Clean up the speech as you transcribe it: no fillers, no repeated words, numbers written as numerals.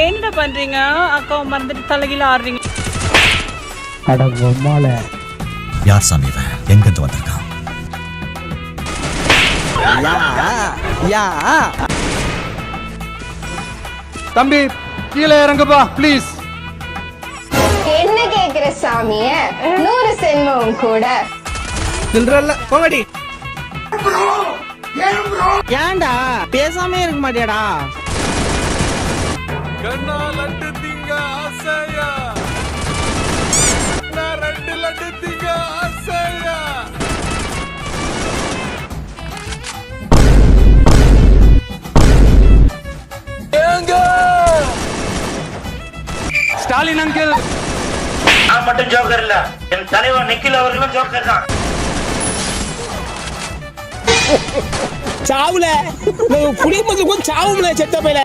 என்ன பண்றீங்க? அக்காவை மறந்துட்டு தலைகீழ ஆடுறீங்க. யார் சாமி இவன்? எங்கிருந்து வந்திருக்கான்? தம்பி கீழே இறங்குப்பா ப்ளீஸ். என்ன கேக்குற சாமிய? 100 செல்வம் கூட சில்றல்ல போங்கடி. ஏன்டா பேசாமே இருக்க மாட்டியாடா? கண்ணா லட்டு திங்க ஆசையா, நான் 2 லட்டு திங்க ஆசையா. ஸ்டாலின் அங்கிள், நான் மட்டும் ஜோக்கர் இல்ல, என் தலைவர் நிக்கில் அவர்களும் ஜோக்கர் தான். சாவுல குடிமக்களுக்கும் சாவுல செத்த பையல.